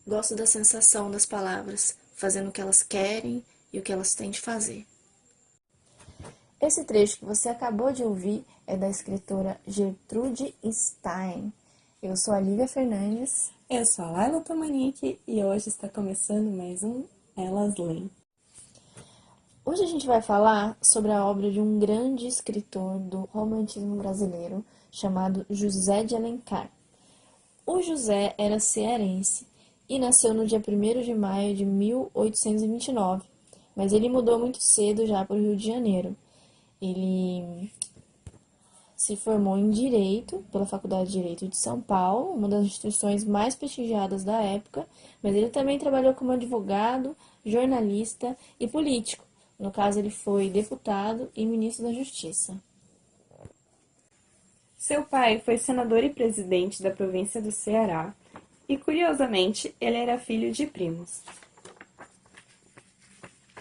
Gosto da sensação das palavras, fazendo o que elas querem e o que elas têm de fazer. Esse trecho que você acabou de ouvir é da escritora Gertrude Stein. Eu sou a Lívia Fernandes. Eu sou a Laila Tomanique e hoje está começando mais um Elas Leem. Hoje a gente vai falar sobre a obra de um grande escritor do romantismo brasileiro chamado José de Alencar. O José era cearense e nasceu no dia 1º de maio de 1829, mas ele mudou muito cedo já para o Rio de Janeiro. Ele se formou em Direito pela Faculdade de Direito de São Paulo, uma das instituições mais prestigiadas da época, mas ele também trabalhou como advogado, jornalista e político. No caso, ele foi deputado e ministro da Justiça. Seu pai foi senador e presidente da província do Ceará e, curiosamente, ele era filho de primos.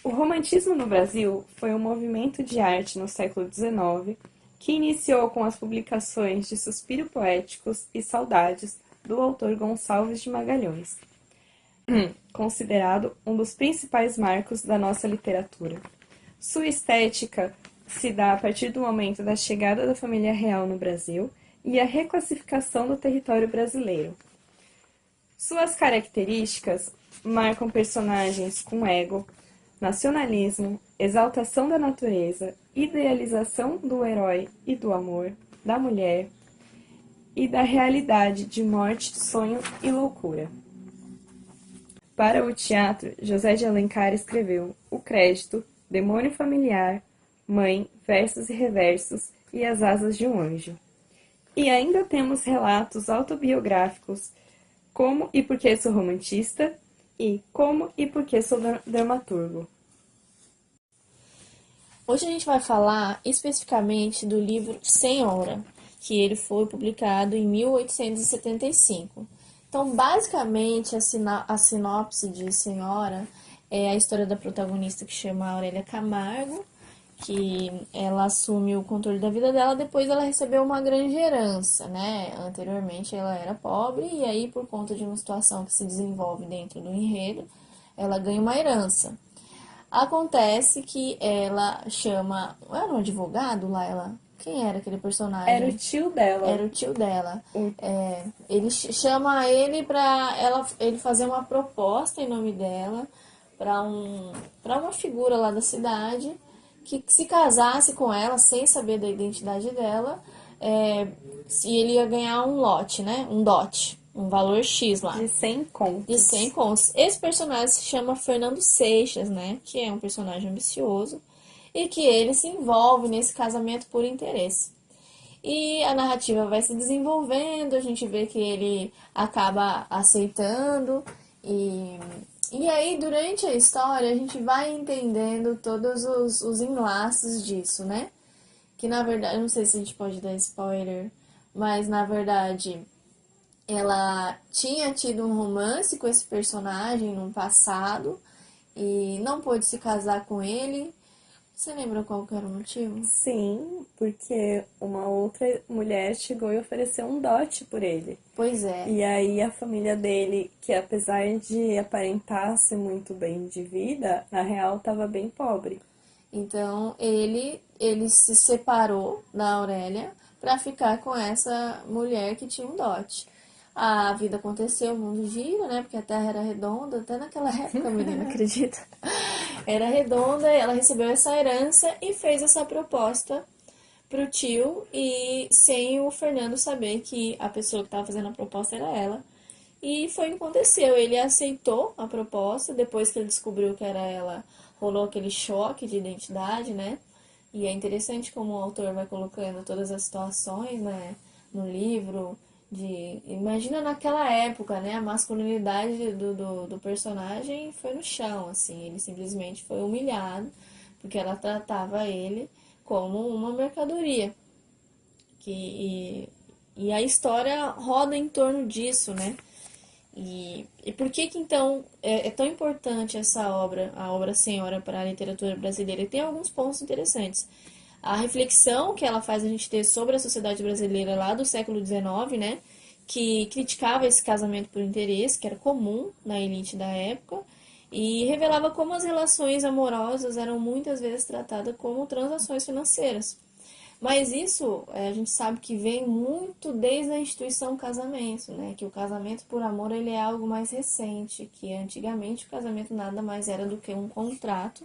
O romantismo no Brasil foi um movimento de arte no século XIX que iniciou com as publicações de Suspiro Poéticos e Saudades do autor Gonçalves de Magalhães, considerado um dos principais marcos da nossa literatura. Sua estética se dá a partir do momento da chegada da família real no Brasil e a reclassificação do território brasileiro. Suas características marcam personagens com ego, nacionalismo, exaltação da natureza, idealização do herói e do amor, da mulher e da realidade de morte, sonho e loucura. Para o teatro, José de Alencar escreveu O Crédito, Demônio Familiar, Mãe, Versos e Reversos e As Asas de um Anjo. E ainda temos relatos autobiográficos Como e Por que Sou Romantista e Como e Por que Sou Dramaturgo. Hoje a gente vai falar especificamente do livro Senhora, que ele foi publicado em 1875. Então, basicamente, a sinopse de Senhora é a história da protagonista que chama Aurélia Camargo, que ela assume o controle da vida dela depois ela recebeu uma grande herança, né? Anteriormente ela era pobre e aí por conta de uma situação que se desenvolve dentro do enredo, ela ganha uma herança. Acontece que ela chama, era um advogado lá, quem era aquele personagem? Era o tio dela. Era o tio dela. Ele chama ele para ele fazer uma proposta em nome dela para uma figura lá da cidade que se casasse com ela sem saber da identidade dela, se ele ia ganhar um lote, né? Um dote, um valor X lá. De 100 contos. De 100 contos. Esse personagem se chama Fernando Seixas, né? Que é um personagem ambicioso e que ele se envolve nesse casamento por interesse. E a narrativa vai se desenvolvendo, a gente vê que ele acaba aceitando e aí, durante a história, a gente vai entendendo todos os enlaces disso, né? Que, na verdade, não sei se a gente pode dar spoiler, mas, na verdade, ela tinha tido um romance com esse personagem no passado e não pôde se casar com ele. Você lembra qual que era o motivo? Sim, porque uma outra mulher chegou e ofereceu um dote por ele. Pois é. E aí a família dele, que apesar de aparentar ser muito bem de vida, na real estava bem pobre. Então ele se separou da Aurélia para ficar com essa mulher que tinha um dote. A vida aconteceu, o mundo gira, né? Porque a Terra era redonda, até naquela época, menina, acredita? Era redonda, ela recebeu essa herança e fez essa proposta pro tio e sem o Fernando saber que a pessoa que estava fazendo a proposta era ela. E foi o que aconteceu, ele aceitou a proposta, depois que ele descobriu que era ela, rolou aquele choque de identidade, né? E é interessante como o autor vai colocando todas as situações, né, no livro, imagina naquela época, né, a masculinidade do personagem foi no chão, assim, ele simplesmente foi humilhado, porque ela tratava ele como uma mercadoria. E a história roda em torno disso, né? E por que então é tão importante essa obra, a obra Senhora, para a literatura brasileira? E tem alguns pontos interessantes. A reflexão que ela faz a gente ter sobre a sociedade brasileira lá do século XIX, né? que criticava esse casamento por interesse, que era comum na elite da época, e revelava como as relações amorosas eram muitas vezes tratadas como transações financeiras. Mas isso a gente sabe que vem muito desde a instituição casamento, né? Que o casamento por amor ele é algo mais recente, que antigamente o casamento nada mais era do que um contrato.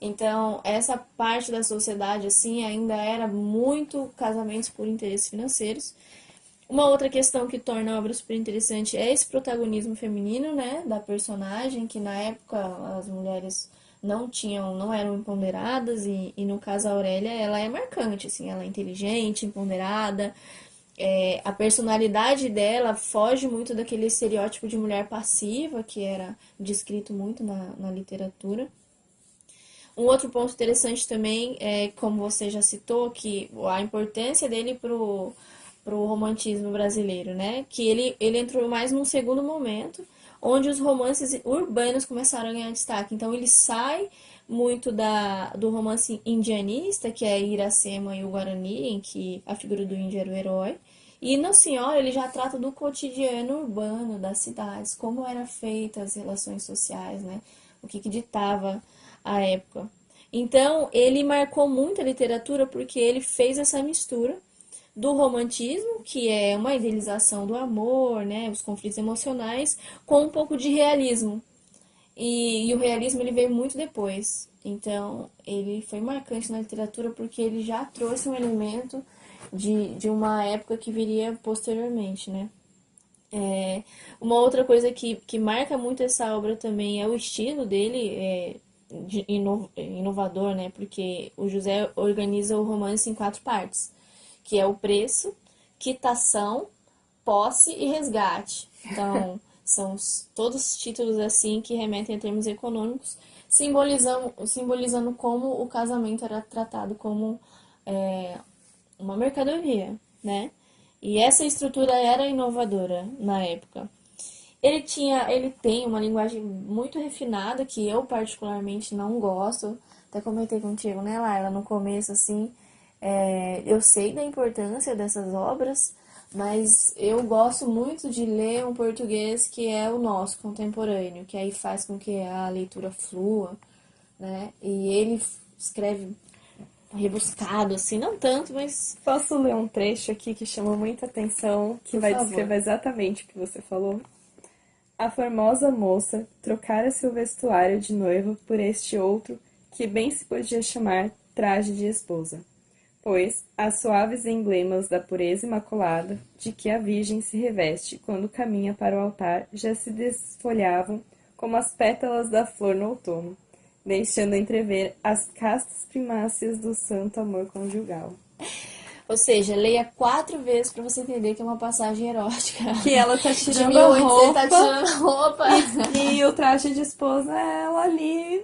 Então, essa parte da sociedade assim ainda era muito casamentos por interesses financeiros. Uma outra questão que torna a obra super interessante é esse protagonismo feminino, né, da personagem, que na época as mulheres não eram empoderadas e no caso a Aurélia, ela é marcante, assim, ela é inteligente, empoderada, a personalidade dela foge muito daquele estereótipo de mulher passiva que era descrito muito na literatura. Um outro ponto interessante também é, como você já citou, que a importância dele pro romantismo brasileiro, né? Que ele entrou mais num segundo momento, onde os romances urbanos começaram a ganhar destaque. Então ele sai muito do romance indianista, que é Iracema e o Guarani, em que a figura do índio era o herói. E na Senhora ele já trata do cotidiano urbano das cidades, como eram feitas as relações sociais, né? O que ditava a época. Então, ele marcou muito a literatura porque ele fez essa mistura do romantismo, que é uma idealização do amor, né, os conflitos emocionais, com um pouco de realismo. E o realismo ele veio muito depois. Então, ele foi marcante na literatura porque ele já trouxe um elemento de uma época que viria posteriormente, né? Uma outra coisa que marca muito essa obra também é o estilo dele, inovador, né? Porque o José organiza o romance em 4 partes, que é o preço, quitação, posse e resgate. Então, são todos títulos assim que remetem a termos econômicos, simbolizando como o casamento era tratado como uma mercadoria, né? E essa estrutura era inovadora na época. Ele tem uma linguagem muito refinada que eu particularmente não gosto. Até comentei contigo, né, Laila, no começo, assim, eu sei da importância dessas obras, mas eu gosto muito de ler um português que é o nosso, contemporâneo, que aí faz com que a leitura flua, né? E ele escreve rebuscado, assim, não tanto, mas Posso ler um trecho aqui que chama muita atenção, que por vai favor. descrever exatamente o que você falou? A formosa moça trocara seu vestuário de noiva por este outro, que bem se podia chamar traje de esposa, pois as suaves emblemas da pureza imaculada de que a Virgem se reveste quando caminha para o altar já se desfolhavam como as pétalas da flor no outono, deixando entrever as castas primácias do santo amor conjugal. Ou seja, leia 4 vezes para você entender que é uma passagem erótica. Que ela tá De tirando a 1800, ele tá roupa tirando a roupa. e o traje de esposa é ela ali,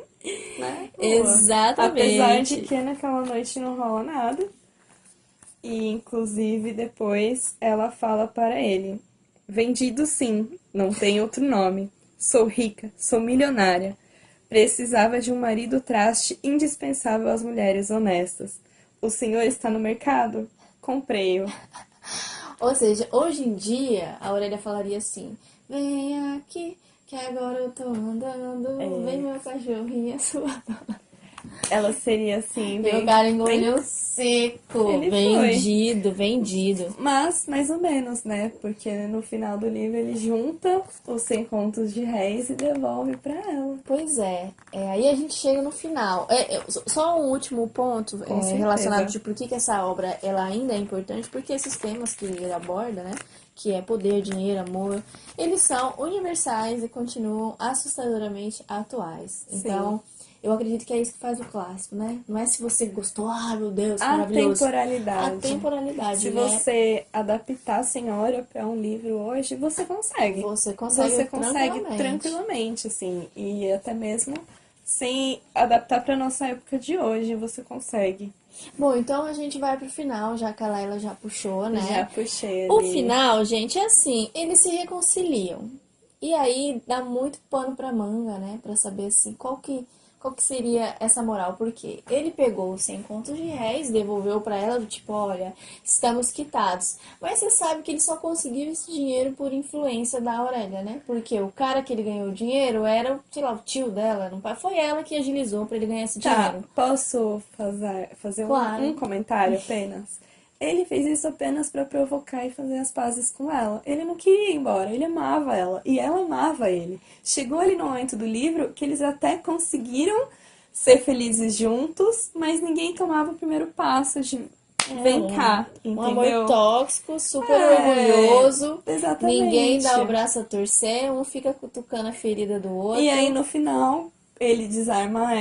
né? Nua. Apesar de Exatamente. que naquela noite não rola nada. E inclusive depois ela fala para ele: Vendido sim, não tem outro nome. Sou rica, sou milionária. Precisava de um marido traste indispensável às mulheres honestas. O senhor está no mercado? Comprei-o. Ou seja, hoje em dia, a Aurélia falaria assim: Vem aqui, que agora eu tô andando. Vem É, meu cachorrinho, a sua dona. ela seria assim, E o bem, cara bem. engoliu seco. Ele foi. Vendido, vendido. Mas, mais ou menos, né? Porque no final do livro ele junta os 100 contos de réis e devolve pra ela. Pois aí a gente chega no final. Só um último ponto Com relacionado certeza. de por que essa obra ela ainda é importante, porque esses temas que ele aborda, né, que é poder, dinheiro, amor, eles são universais e continuam assustadoramente atuais. Sim. Então, eu acredito que é isso que faz o clássico, né? Não é se você gostou, ah, meu Deus, que A maravilhoso. A temporalidade. temporalidade, Se ele é. você adaptar a Senhora para um livro hoje, você consegue. Você consegue Você consegue tranquilamente. tranquilamente, assim. E até mesmo sem adaptar para nossa época de hoje, você consegue. Bom, então a gente vai pro final, já que a Laila já puxou, Já né? puxei O ali. final, gente, é assim, eles se reconciliam. E aí dá muito pano pra manga, né? Pra saber assim, Qual que seria essa moral? Porque ele pegou os 100 contos de réis, devolveu pra ela do tipo, olha, estamos quitados. Mas você sabe que ele só conseguiu esse dinheiro por influência da Aurélia, né? Porque o cara que ele ganhou o dinheiro era, sei lá, o tio dela, não foi ela que agilizou pra ele ganhar esse Tá, dinheiro. posso fazer um Claro. comentário apenas? Ele fez isso apenas pra provocar e fazer as pazes com ela. Ele não queria ir embora, ele amava ela e ela amava ele. Chegou ali no momento do livro que eles até conseguiram ser felizes juntos, mas ninguém tomava o primeiro passo de É vem cá, um amor entendeu? tóxico, super É, orgulhoso. Ninguém exatamente. dá o braço a torcer, um fica cutucando a ferida do E aí outro. no final ele desarma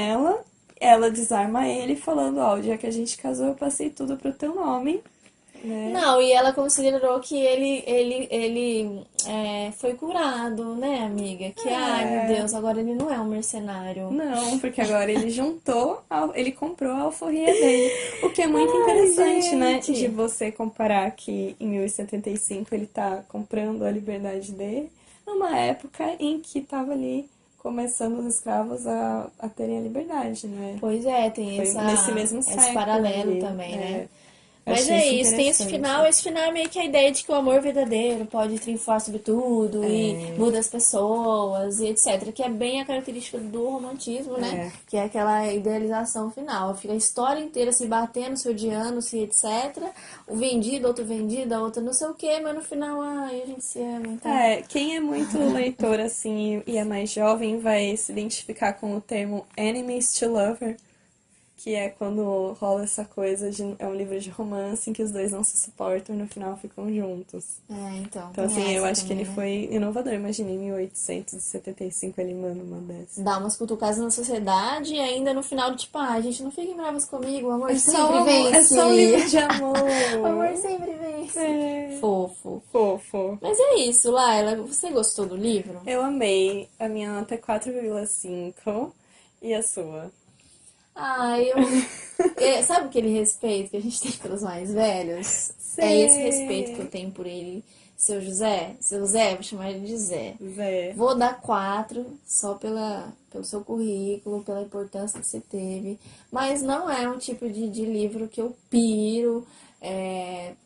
ela desarma ele, falando, ó, o dia que a gente casou eu passei tudo pro teu nome, né? Não, e ela considerou que ele foi curado, né, amiga? Que, ai meu É, Deus, agora ele não é um mercenário. não, porque agora ele ele comprou a alforria dele. O que é muito Ai, interessante, né? De gente. você comparar que em 1075 ele tá comprando a liberdade dele, numa época em que tava ali começando os escravos a terem a liberdade, né? Pois é, tem Foi nesse mesmo esse século paralelo ali, também, né? né? Eu Mas achei é isso isso, tem esse final. interessante. Esse final é meio que a ideia de que o amor verdadeiro pode triunfar sobre tudo e É, muda as pessoas e etc. Que é bem a característica do romantismo, né? é. Que é aquela idealização final. Fica a história inteira se batendo, se odiando, se etc. O vendido, outro vendido, a outra não sei o quê, mas no final, ai, a gente se ama, então. É, quem é muito leitor assim e é mais jovem vai se identificar com o termo enemies to lover, que é quando rola essa coisa de é um livro de romance em que os dois não se suportam e no final ficam juntos. É, então, Então tem assim, eu essa acho que também, ele né? foi inovador. Imagina, em 1875 ele manda uma dessa. Dá umas cutucadas na sociedade e ainda no final, tipo, ah, gente, não fiquem bravos comigo, o amor É só um sempre amor, é só um vence. livro de O amor amor. sempre vence. É, Fofo. fofo. Mas é isso, Laila. Você gostou do livro? Eu amei. A minha nota é 4,5 e a sua? Ah, sabe aquele respeito que a gente tem pelos mais velhos? É esse respeito que eu Sei. tenho por ele. Seu José? Seu Zé, vou chamar ele de Zé. Zé. Vou dar 4 só pelo seu currículo, pela importância que você teve. Mas não é um tipo de livro que eu piro.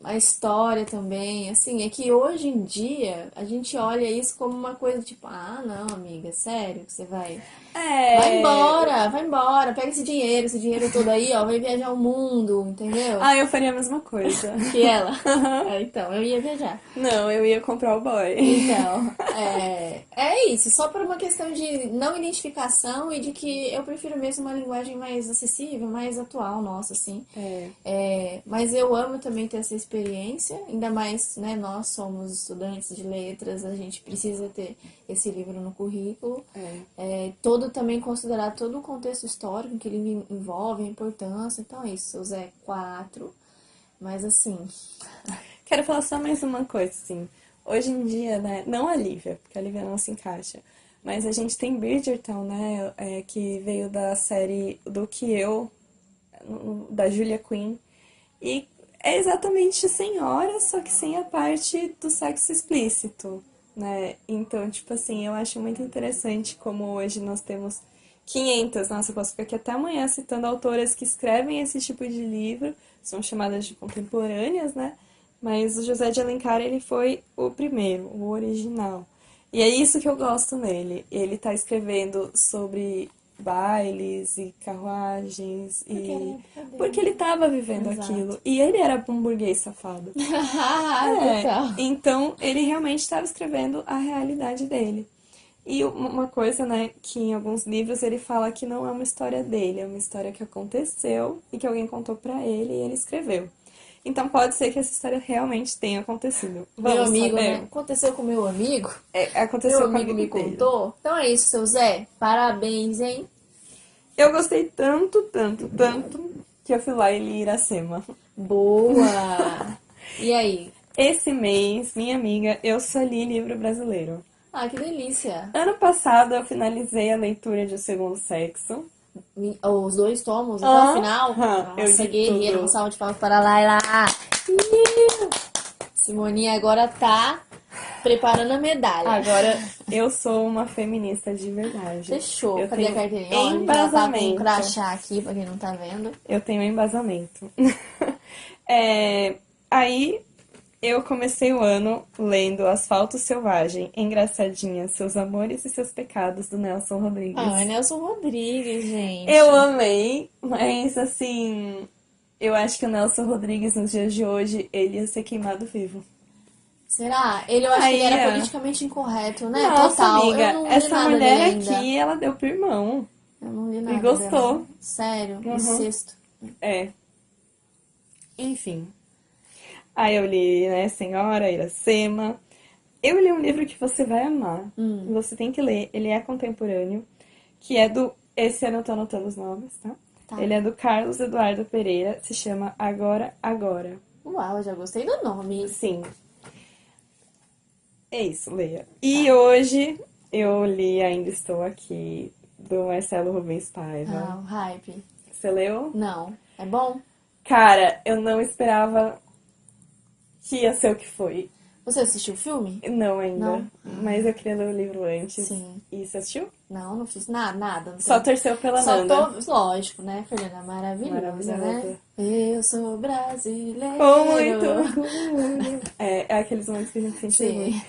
A história também, assim, é que hoje em dia a gente olha isso como uma coisa tipo, ah, não, amiga, sério que você vai. É. Vai embora, pega esse dinheiro todo aí, ó, vai viajar o mundo, entendeu? Ah, eu faria a mesma coisa. Que ela. Então, eu ia viajar. Não, eu ia comprar o boy. Então, é isso, só por uma questão de não identificação e de que eu prefiro mesmo uma linguagem mais acessível, mais atual, nossa, assim. É, Mas eu amo também ter essa experiência, ainda mais, né, nós somos estudantes de letras, a gente precisa ter esse livro no currículo. Todo também considerar todo o contexto histórico que ele envolve, a importância, então é isso, Zé 4, mas assim, quero falar só mais uma coisa, assim. Hoje em dia, né? Não a Lívia, porque a Lívia não se encaixa. Mas a gente tem Bridgerton, né? Que veio da série do que eu, da Julia Quinn. E é exatamente senhora, só que sem a parte do sexo explícito, né? Então, tipo assim, eu acho muito interessante como hoje nós temos 500, nossa, eu posso ficar aqui até amanhã citando autoras que escrevem esse tipo de livro, são chamadas de contemporâneas, né? Mas o José de Alencar, ele foi o primeiro, o original. E é isso que eu gosto nele. Ele tá escrevendo sobre bailes e carruagens porque era a e época porque dele. ele tava vivendo Exato. aquilo e ele era um burguês safado. Total. Então ele realmente estava escrevendo a realidade dele. E uma coisa, né, que em alguns livros ele fala que não é uma história dele, é uma história que aconteceu e que alguém contou pra ele e ele escreveu. Então pode ser que essa história realmente tenha acontecido. Meu Vamos amigo, né? saber? Aconteceu com meu amigo. Meu Aconteceu com o amigo amigo me dele. contou. Então é isso, seu Zé. Parabéns, hein? Eu gostei tanto, tanto, tanto, que eu fui lá e li Iracema. Boa! E aí? Esse mês, minha amiga, eu só li livro brasileiro. Ah, que delícia! Ano passado eu finalizei a leitura de O Segundo Sexo. Os dois tomos até o final. Eu Nossa, li guerreiro. Um tudo. salve de palmas para a Laila. Ih! Simoninha agora tá preparando a medalha. Agora eu sou uma feminista de verdade. Fechou. Eu Cadê a tenho carteirinha? Ó, a gente já tá com um embasamento. crachá aqui, pra quem não tá vendo. Eu tenho embasamento. Aí eu comecei o ano lendo Asfalto Selvagem, Engraçadinha, Seus Amores e Seus Pecados, do Nelson Rodrigues. Ah, é Nelson Rodrigues, gente. Eu amei, mas assim, eu acho que o Nelson Rodrigues nos dias de hoje, ele ia ser queimado vivo. Será? Eu acho que ele Aí, era ó. politicamente incorreto, né? Nossa, Total. Eu amiga, não li essa nada mulher dele ainda. aqui, ela deu pro irmão. Eu não li E nada gostou. dela. Sério? Uhum. Incesto. É. Enfim. Aí eu li, né, Senhora, Iracema. Eu li um livro que você vai amar. Você tem que ler. Ele é contemporâneo. Que é do... Esse ano eu tô anotando os nomes, tá? Tá. Ele é do Carlos Eduardo Pereira. Se chama Agora, Agora. Uau, eu já gostei do nome. Sim. É isso, leia. E hoje eu li Ainda Estou Aqui, do Marcelo Rubens Paiva. Ah, o hype. Você leu? Não. É bom? Cara, eu não esperava que ia ser o que foi. Você assistiu o filme? Não ainda. Não? Mas eu queria ler o livro antes. Sim. E você assistiu? Não, não fiz nada. Não Só sei. torceu pela Só Nanda. tô, lógico, né, Fernanda? Maravilhosa, né? Eu sou brasileiro. Com muito orgulho. É aqueles momentos que a gente sente orgulho. Sim.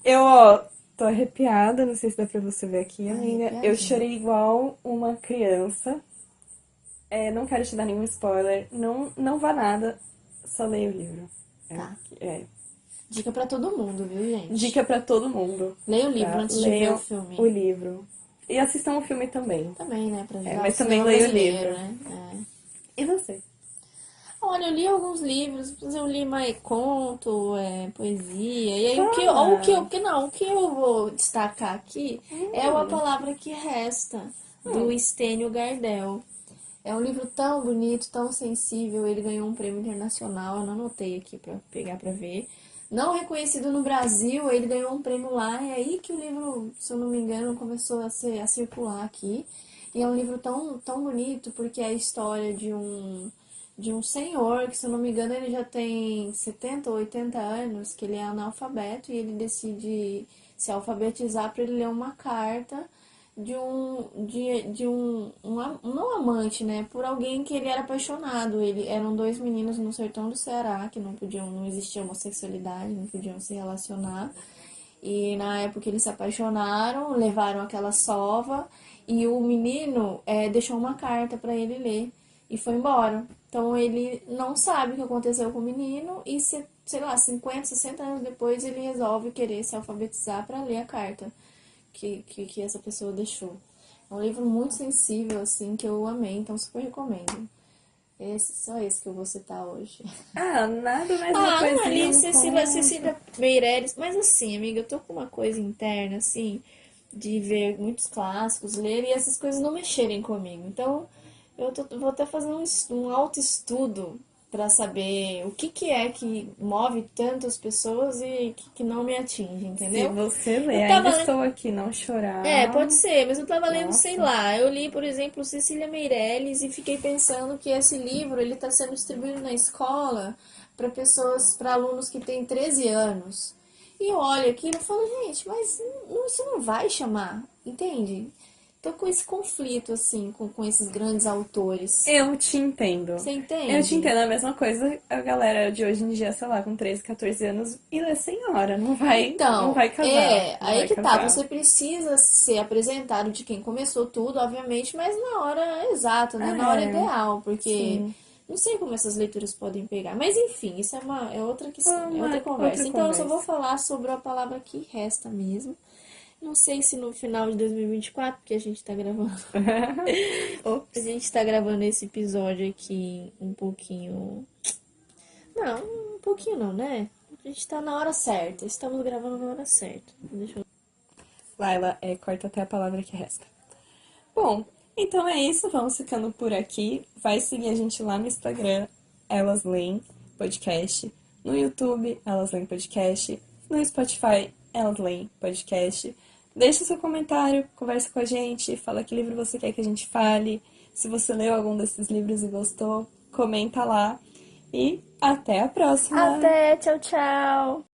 Eu, ó, tô arrepiada. Não sei se dá pra você ver aqui, amiga. Eu Arrepiadinha. chorei igual uma criança. Não quero te dar nenhum spoiler. Não vá nada. Só leia o livro. Tá. É. Dica pra todo mundo, viu, gente? Dica pra todo mundo. Leia o livro Tá? antes de ver Leiam o filme. o livro. E assistam o filme também. Também, né? Pra ajudar mas o também cinema leia o brasileiro, livro. né? E você? Olha, eu li alguns livros, mas eu li mais conto, poesia. E aí Fala. o que eu vou destacar aqui é A Palavra que Resta, do Estênio Gardel. É um livro tão bonito, tão sensível. Ele ganhou um prêmio internacional, eu não anotei aqui pra pegar pra ver. Não reconhecido no Brasil, ele ganhou um prêmio lá. É aí que o livro, se eu não me engano, começou a circular aqui. E é um livro tão bonito, porque é a história de um senhor, que se eu não me engano ele já tem 70 ou 80 anos, que ele é analfabeto e ele decide se alfabetizar para ele ler uma carta não amante, né, por alguém que ele era apaixonado. Eram dois meninos no sertão do Ceará que não existia homossexualidade, não podiam se relacionar. E na época eles se apaixonaram, levaram aquela sova e o menino deixou uma carta para ele ler e foi embora. Então ele não sabe o que aconteceu com o menino e, sei lá, 50, 60 anos depois ele resolve querer se alfabetizar para ler a carta que essa pessoa deixou. É um livro muito sensível, assim, que eu amei, então super recomendo. Só esse que eu vou citar hoje. Nada mais Não, coisinha. ali Cecília Meirelles. Mas assim, amiga, eu tô com uma coisa interna, assim, de ver muitos clássicos, ler e essas coisas não mexerem comigo. Então, vou até fazer um autoestudo pra saber o que é que move tantas pessoas e que não me atinge, entendeu? Se você ler, Eu tava Ainda Estou Aqui, não chorar. pode ser, mas eu tava lendo, Nossa. sei lá, eu li, por exemplo, Cecília Meirelles e fiquei pensando que esse livro, ele tá sendo distribuído na escola para alunos que têm 13 anos. E eu olho aquilo e falo, gente, mas isso não vai chamar, entende? Tô com esse conflito, assim, com esses grandes autores. Eu te entendo. Você entende? Eu te entendo. A mesma coisa a galera de hoje em dia, sei lá, com 13, 14 anos, e é senhora, não vai Então, casar. Não aí vai que casar. tá, você precisa ser apresentado de quem começou tudo, obviamente, mas na hora exata, né? Na hora ideal, porque sim. não sei como essas leituras podem pegar. Mas enfim, isso é outra questão, é outra conversa. outra Então eu só conversa. vou falar sobre a palavra que resta mesmo. Não sei se no final de 2024, porque a gente tá gravando. A gente tá gravando esse episódio aqui um pouquinho. Não, um pouquinho não, né? A gente tá na hora certa. Estamos gravando na hora certa. Deixa eu... Laila, corta até a palavra que resta. Bom, então é isso. Vamos ficando por aqui. Vai seguir a gente lá no Instagram, Elas Leem Podcast. No YouTube, Elas Leem Podcast. No Spotify, Elas Leem Podcast. Deixa seu comentário, conversa com a gente, fala que livro você quer que a gente fale. Se você leu algum desses livros e gostou, comenta lá. E até a próxima! Até, tchau, tchau!